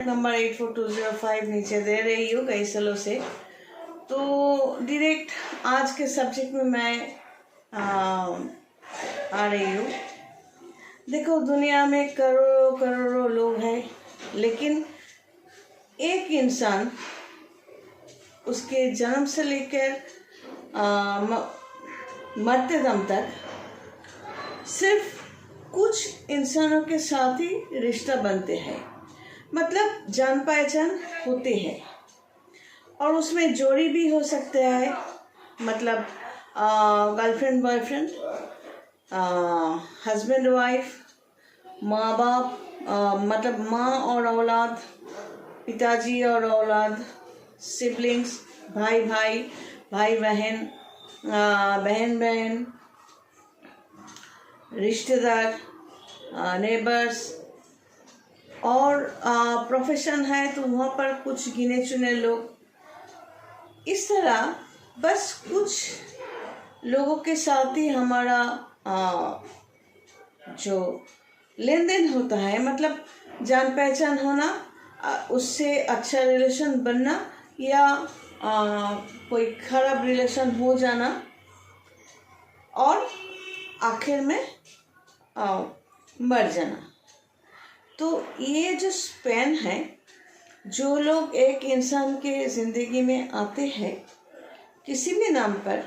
Number 84205 नीचे दे रही हूँ कई सालों से। तो डायरेक्ट आज के सब्जेक्ट में मैं आ रही हूँ। देखो, दुनिया में करोड़ों करोड़ों लोग हैं, लेकिन एक इंसान उसके जन्म से लेकर मरते दम तक सिर्फ कुछ इंसानों के साथ ही रिश्ता बनते हैं, मतलब जान पहचान होते हैं। और उसमें जोड़ी भी हो सकते हैं, मतलब गर्लफ्रेंड बॉयफ्रेंड, हस्बैंड वाइफ, माँ बाप, मतलब माँ और औलाद, पिताजी और औलाद, सिबलिंग्स, भाई भाई, भाई बहन, बहन बहन, रिश्तेदार, नेबर्स। और प्रोफेशन है तो वहाँ पर कुछ गिने चुने लोग। इस तरह बस कुछ लोगों के साथ ही हमारा जो लेन देन होता है, मतलब जान पहचान होना, उससे अच्छा रिलेशन बनना या कोई खराब रिलेशन हो जाना, और आखिर में मर जाना। तो ये जो स्पैन है, जो लोग एक इंसान के ज़िंदगी में आते हैं किसी भी नाम पर,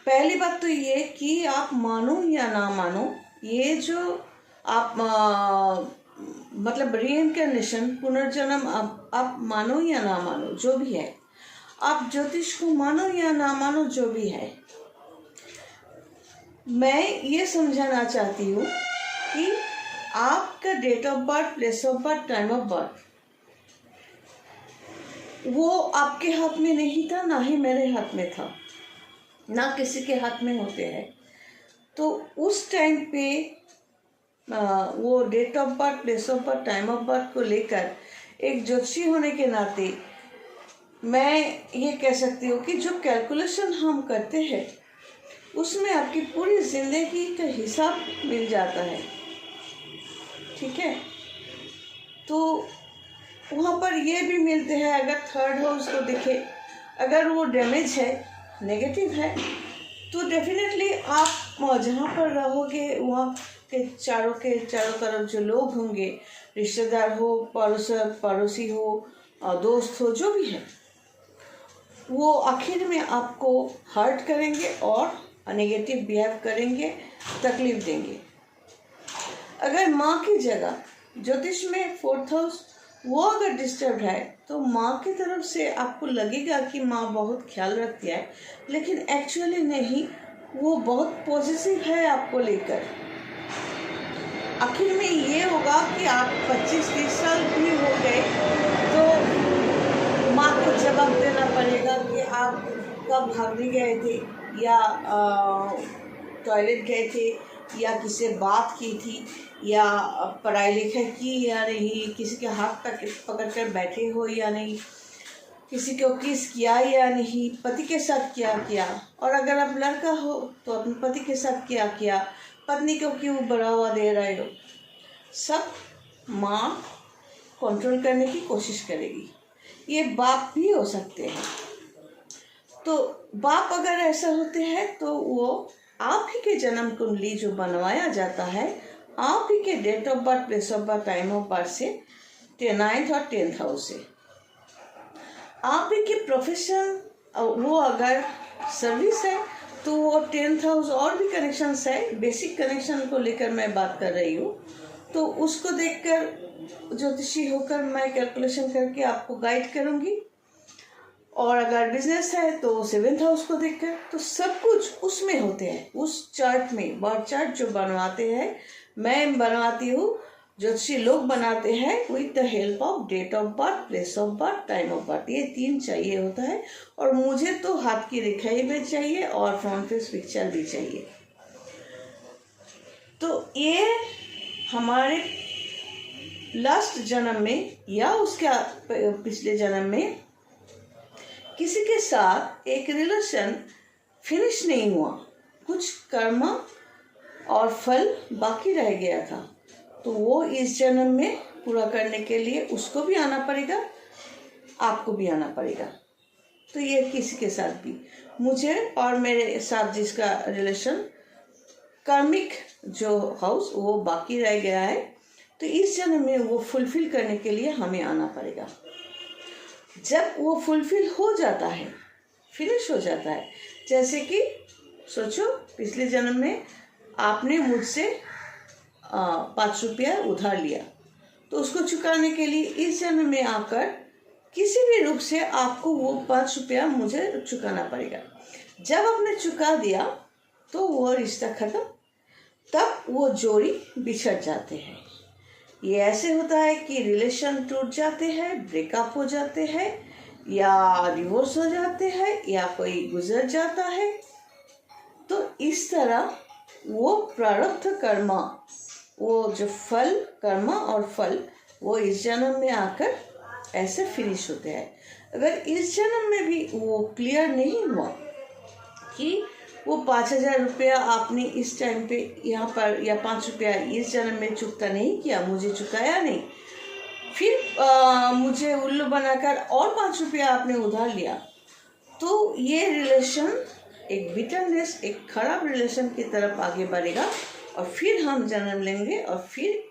पहली बात तो ये कि आप मानो या ना मानो, ये जो आप मतलब रीइंकार्नेशन, पुनर्जन्म, आप मानो या ना मानो, जो भी है, आप ज्योतिष को मानो या ना मानो, जो भी है, मैं ये समझाना चाहती हूँ कि आपका date of birth, place of birth, time of birth, वो आपके हाथ में नहीं था, ना ही मेरे हाथ में था, ना किसी के हाथ में होते हैं। तो उस टाइम पे वो date of birth, place of birth, time of birth को लेकर एक ज्योतिषी होने के नाते मैं ये कह सकती हूँ कि जो कैलकुलेशन हम करते हैं उसमें आपकी पूरी जिंदगी का हिसाब मिल जाता है, ठीक है। तो वहाँ पर ये भी मिलते हैं, अगर थर्ड हाउस को देखे, अगर वो डैमेज है, नेगेटिव है, तो डेफिनेटली आप जहाँ पर रहोगे वहाँ के चारों तरफ जो लोग होंगे, रिश्तेदार हो, पड़ोसी हो, दोस्त हो, जो भी है, वो आखिर में आपको हर्ट करेंगे और नेगेटिव बिहेव करेंगे, तकलीफ देंगे। अगर माँ की जगह ज्योतिष में फोर्थ हाउस वो अगर डिस्टर्ब है, तो माँ की तरफ से आपको लगेगा कि माँ बहुत ख्याल रखती है, लेकिन एक्चुअली नहीं, वो बहुत पॉजिटिव है आपको लेकर। आखिर में ये होगा कि आप 25-30 साल भी हो गए तो माँ को जवाब देना पड़ेगा कि आप कब भागने गए थे, या टॉयलेट गए थे, या किसी से बात की थी, या पढ़ाई लिखाई की या नहीं, किसी के हाथ पकड़ कर बैठे हो या नहीं, किसी को किस किया या नहीं, पति के साथ क्या किया, और अगर आप लड़का हो तो अपने पति के साथ क्या किया, पत्नी को क्यों बढ़ावा दे रहे हो, सब माँ कंट्रोल करने की कोशिश करेगी। ये बाप भी हो सकते हैं। तो बाप अगर ऐसा होते हैं तो वो आप ही के जन्म कुंडली जो बनवाया जाता है, आप ही के date of birth, place of birth, time of birth से 9th और 10th हाउस से, आप ही के प्रोफेशन, वो अगर सर्विस है तो वो 10th हाउस, और भी कनेक्शंस है, बेसिक कनेक्शन को लेकर मैं बात कर रही हूँ। तो उसको देखकर ज्योतिषी होकर मैं कैलकुलेशन करके आपको गाइड करूँगी। और अगर बिजनेस है तो 7th हाउस को देखकर, तो सब कुछ उसमें होते हैं, उस चार्ट में। बर्थ चार्ट जो बनवाते हैं, मैं बनवाती हूँ, ज्योतिषी लोग बनाते हैं with the help of date of birth, place of birth, time of birth. ये 3 चाहिए होता है, और मुझे तो हाथ की रेखाई भी चाहिए और फ्रंट फेस पिक्चर भी चाहिए। तो ये हमारे लास्ट जन्म में या उसके पिछले जन्म में किसी के साथ एक रिलेशन फिनिश नहीं हुआ, कुछ कर्म और फल बाकी रह गया था, तो वो इस जन्म में पूरा करने के लिए उसको भी आना पड़ेगा, आपको भी आना पड़ेगा। तो ये किसी के साथ भी, मुझे और मेरे साथ जिसका रिलेशन कार्मिक जो हाउस वो बाकी रह गया है, तो इस जन्म में वो फुलफिल करने के लिए हमें आना पड़ेगा। जब वो फुलफिल हो जाता है, फिनिश हो जाता है, जैसे कि सोचो पिछले जन्म में आपने मुझसे 5 रुपया उधार लिया, तो उसको चुकाने के लिए इस जन्म में आकर किसी भी रूप से आपको वो 5 रुपया मुझे चुकाना पड़ेगा। जब आपने चुका दिया तो वो रिश्ता खत्म, तब वो जोड़ी बिछड़ जाते हैं। ये ऐसे होता है कि रिलेशन टूट जाते हैं, ब्रेकअप हो जाते हैं, या डिवोर्स हो जाते हैं, या कोई गुजर जाता है। तो इस तरह वो प्रारब्ध कर्मा, वो जो फल, कर्मा और फल, वो इस जन्म में आकर ऐसे फिनिश होते हैं। अगर इस जन्म में भी वो क्लियर नहीं हुआ कि वो 5,000 रुपया आपने इस टाइम पे यहाँ पर, या 5 रुपया इस जन्म में चुकता नहीं किया, मुझे चुकाया नहीं, फिर मुझे उल्लू बनाकर और 5 रुपया आपने उधार लिया, तो ये रिलेशन एक बिटरनेस, एक खराब रिलेशन की तरफ आगे बढ़ेगा, और फिर हम जन्म लेंगे, और फिर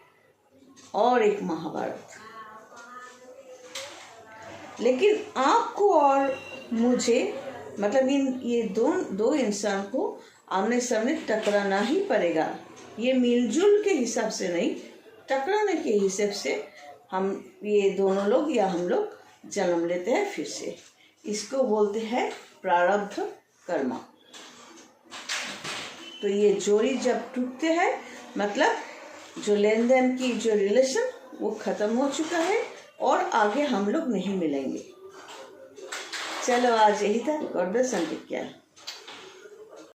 और एक महाभारत। लेकिन आपको और मुझे, मतलब ये दो इंसान को आमने सामने टकराना ही पड़ेगा। ये मिलजुल के हिसाब से नहीं, टकराने के हिसाब से हम ये दोनों लोग या हम लोग जन्म लेते हैं फिर से। इसको बोलते हैं प्रारब्ध कर्मा। तो ये जोड़ी जब टूटते हैं, मतलब जो लेन देन की जो रिलेशन वो खत्म हो चुका है, और आगे हम लोग नहीं मिलेंगे। चलो आज यही था। God bless.